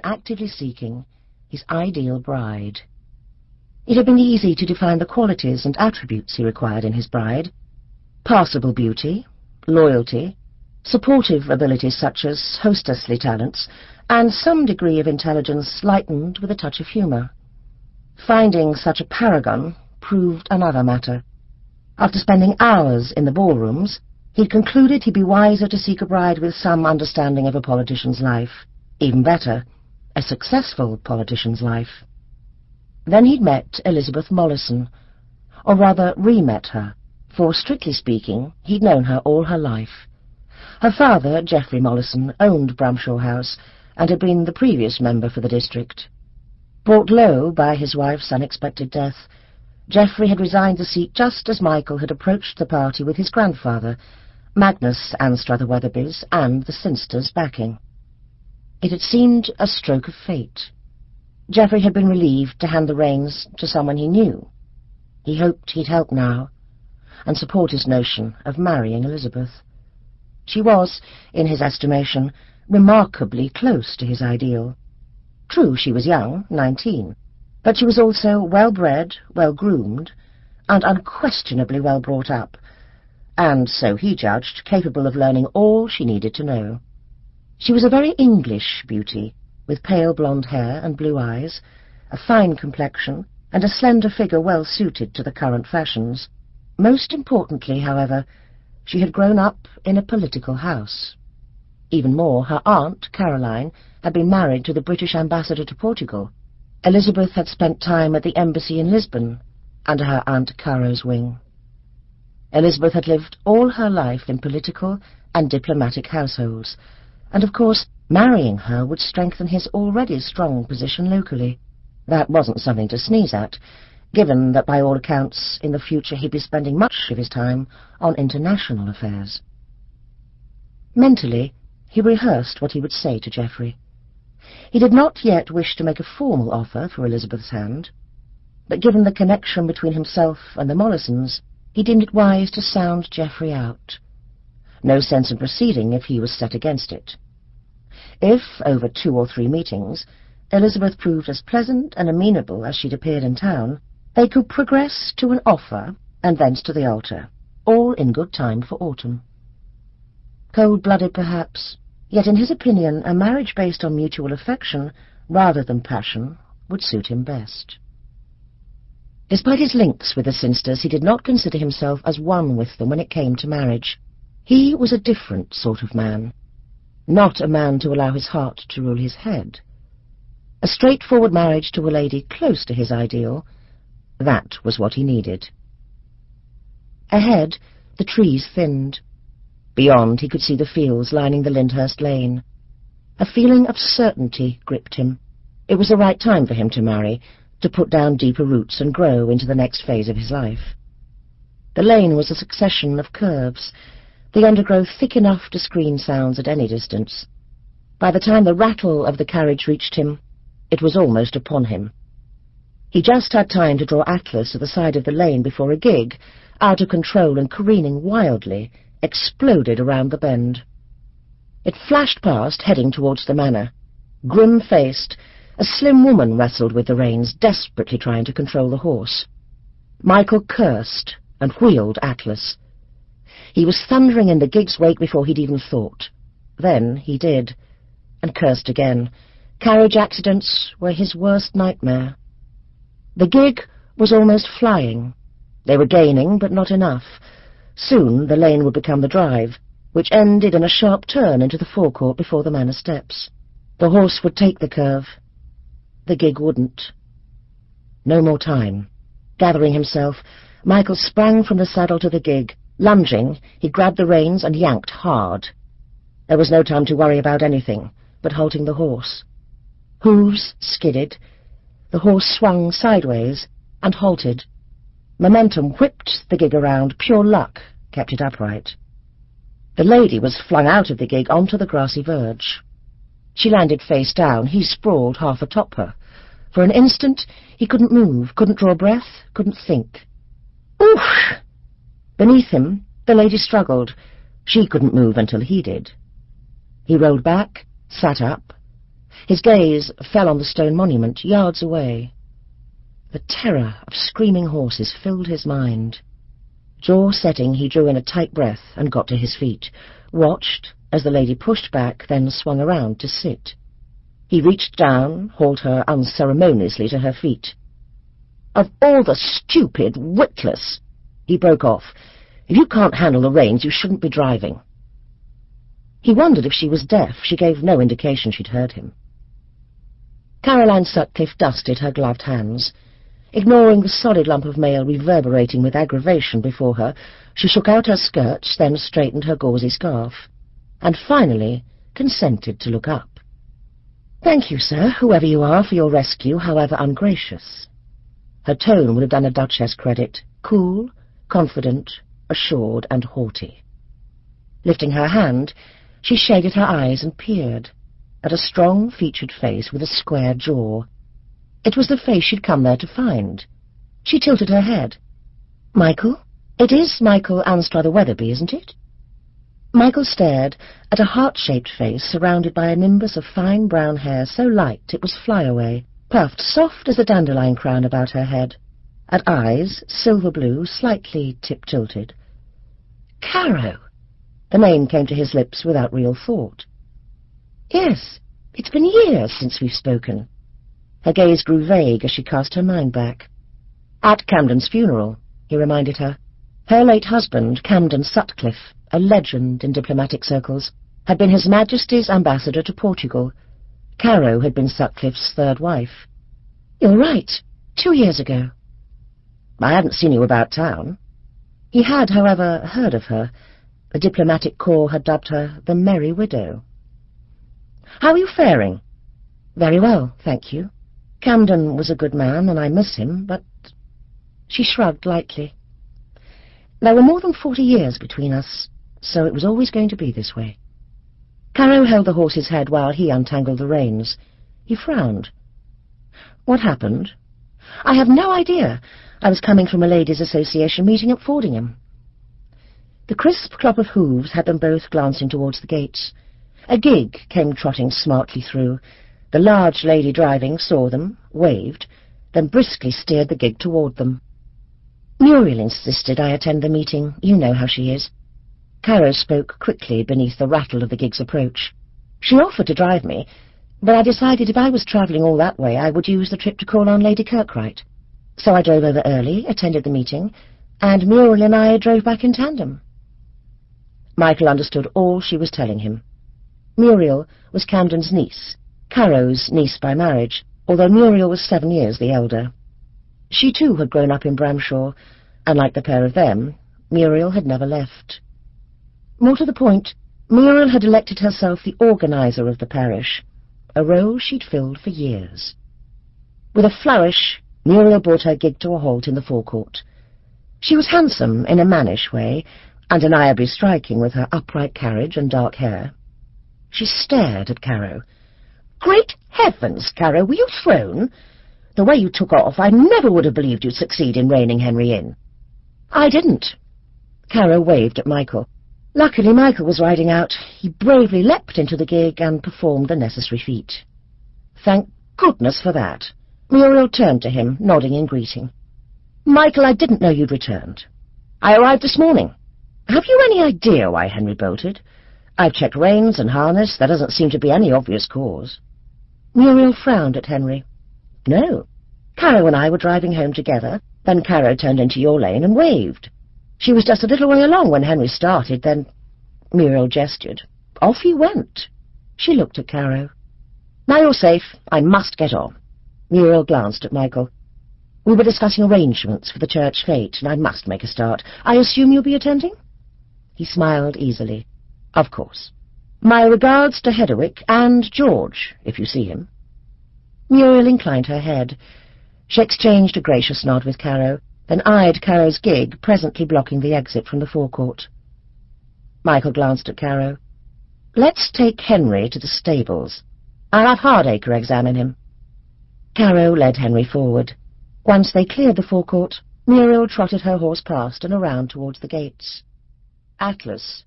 actively seeking his ideal bride. It had been easy to define the qualities and attributes he required in his bride: passable beauty, loyalty, supportive abilities such as hostessly talents, and some degree of intelligence lightened with a touch of humour. Finding such a paragon proved another matter. After spending hours in the ballrooms, he'd concluded he'd be wiser to seek a bride with some understanding of a politician's life. Even better, a successful politician's life. Then he'd met Elizabeth Mollison, or rather re-met her, for, strictly speaking, he'd known her all her life. Her father, Geoffrey Mollison, owned Bramshaw House, and had been the previous member for the district. Brought low by his wife's unexpected death, Geoffrey had resigned the seat just as Michael had approached the party with his grandfather, Magnus Anstruther-Wetherby's, and the Sinsters' backing. It had seemed a stroke of fate. Geoffrey had been relieved to hand the reins to someone he knew. He hoped he'd help now, and support his notion of marrying Elizabeth. She was, in his estimation, remarkably close to his ideal. True, she was young, 19, but she was also well-bred, well-groomed, and unquestionably well brought up, and, so he judged, capable of learning all she needed to know. She was a very English beauty, with pale blonde hair and blue eyes, a fine complexion, and a slender figure well suited to the current fashions. Most importantly, however, she had grown up in a political house. Even more, her aunt, Caroline, had been married to the British ambassador to Portugal. Elizabeth had spent time at the embassy in Lisbon, under her Aunt Caro's wing. Elizabeth had lived all her life in political and diplomatic households, and of course marrying her would strengthen his already strong position locally. That wasn't something to sneeze at, given that by all accounts in the future he'd be spending much of his time on international affairs. Mentally, he rehearsed what he would say to Geoffrey. He did not yet wish to make a formal offer for Elizabeth's hand, but given the connection between himself and the Mollisons, he deemed it wise to sound Geoffrey out. No sense in proceeding if he was set against it. If, over 2 or 3 meetings, Elizabeth proved as pleasant and amenable as she'd appeared in town, they could progress to an offer and thence to the altar, all in good time for autumn. Cold-blooded, perhaps, yet in his opinion a marriage based on mutual affection rather than passion would suit him best. Despite his links with the Sinsters, he did not consider himself as one with them when it came to marriage. He was a different sort of man, not a man to allow his heart to rule his head. A straightforward marriage to a lady close to his ideal, that was what he needed. Ahead, the trees thinned. Beyond, he could see the fields lining the Lyndhurst Lane. A feeling of certainty gripped him. It was the right time for him to marry, to put down deeper roots and grow into the next phase of his life. The lane was a succession of curves, the undergrowth thick enough to screen sounds at any distance. By the time the rattle of the carriage reached him, it was almost upon him. He just had time to draw Atlas to the side of the lane before a gig, out of control and careening wildly, exploded around the bend. It flashed past, heading towards the manor. Grim-faced, a slim woman wrestled with the reins, desperately trying to control the horse. Michael cursed and wheeled Atlas. He was thundering in the gig's wake before he'd even thought. Then he did, and cursed again. Carriage accidents were his worst nightmare. The gig was almost flying. They were gaining, but not enough. Soon the lane would become the drive, which ended in a sharp turn into the forecourt before the manor steps. The horse would take the curve. The gig wouldn't. No more time. Gathering himself, Michael sprang from the saddle to the gig. Lunging, he grabbed the reins and yanked hard. There was no time to worry about anything but halting the horse. Hooves skidded. The horse swung sideways and halted. Momentum whipped the gig around. Pure luck kept it upright. The lady was flung out of the gig onto the grassy verge. She landed face down. He sprawled half atop her. For an instant he couldn't move, couldn't draw breath, couldn't think. Oof! Beneath him the lady struggled. She couldn't move until he did. He rolled back, sat up. His gaze fell on the stone monument yards away. The terror of screaming horses filled his mind. Jaw setting, he drew in a tight breath and got to his feet, watched as the lady pushed back, then swung around to sit. He reached down, hauled her unceremoniously to her feet. "Of all the stupid, witless—" He broke off. "If you can't handle the reins, you shouldn't be driving." He wondered if she was deaf. She gave no indication she'd heard him. Caroline Sutcliffe dusted her gloved hands. Ignoring the solid lump of mail reverberating with aggravation before her, she shook out her skirts, then straightened her gauzy scarf, and finally consented to look up. "Thank you, sir, whoever you are, for your rescue, however ungracious." Her tone would have done a duchess credit, cool, confident, assured, and haughty. Lifting her hand, she shaded her eyes and peered at a strong-featured face with a square jaw. It was the face she'd come there to find. She tilted her head. "Michael? It is Michael Anstruther-Wetherby, isn't it?" Michael stared at a heart-shaped face surrounded by a nimbus of fine brown hair so light it was flyaway, puffed soft as a dandelion crown about her head, at eyes, silver blue, slightly tip-tilted. "Caro!" The name came to his lips without real thought. "Yes, it's been years since we've spoken." Her gaze grew vague as she cast her mind back. "At Camden's funeral," he reminded her. Her late husband, Camden Sutcliffe, a legend in diplomatic circles, had been His Majesty's ambassador to Portugal. Caro had been Sutcliffe's third wife. "You're right, 2 years ago." "I hadn't seen you about town." He had, however, heard of her. The diplomatic corps had dubbed her the Merry Widow. "How are you faring?" "Very well, thank you. Camden was a good man, and I miss him, but—" She shrugged lightly. "There were more than 40 years between us, so it was always going to be this way." Caro held the horse's head while he untangled the reins. He frowned. "What happened?" "I have no idea. I was coming from a ladies' association meeting at Fordingham." The crisp clop of hooves had them both glancing towards the gates. A gig came trotting smartly through. The large lady driving saw them, waved, then briskly steered the gig toward them. "Muriel insisted I attend the meeting. You know how she is." Caro spoke quickly beneath the rattle of the gig's approach. "She offered to drive me, but I decided if I was travelling all that way I would use the trip to call on Lady Kirkwright. So I drove over early, attended the meeting, and Muriel and I drove back in tandem." Michael understood all she was telling him. Muriel was Camden's niece, Caro's niece by marriage, although Muriel was 7 years the elder. She too had grown up in Bramshaw, and like the pair of them, Muriel had never left. More to the point, Muriel had elected herself the organiser of the parish, a role she'd filled for years. With a flourish, Muriel brought her gig to a halt in the forecourt. She was handsome in a mannish way, undeniably striking with her upright carriage and dark hair. She stared at Caro. "Great heavens, Caro, were you thrown? The way you took off, I never would have believed you'd succeed in reining Henry in." "I didn't." Caro waved at Michael. Luckily, Michael was riding out. He bravely leapt into the gig and performed the necessary feat. "Thank goodness for that." Muriel turned to him, nodding in greeting. "Michael, I didn't know you'd returned. I arrived this morning. Have you any idea why Henry bolted? I've checked reins and harness. There doesn't seem to be any obvious cause." Muriel frowned at Henry. "No. Caro and I were driving home together. Then Caro turned into your lane and waved. She was just a little way along when Henry started, then—" Muriel gestured. "Off he went." She looked at Caro. "Now you're safe. I must get on." Muriel glanced at Michael. "We were discussing arrangements for the church fete, and I must make a start. I assume you'll be attending?" He smiled easily. "Of course. My regards to Hedderwick and George, if you see him." Muriel inclined her head. She exchanged a gracious nod with Caro, then eyed Caro's gig, presently blocking the exit from the forecourt. Michael glanced at Caro. "Let's take Henry to the stables. I'll have Hardacre examine him." Caro led Henry forward. Once they cleared the forecourt, Muriel trotted her horse past and around towards the gates. Atlas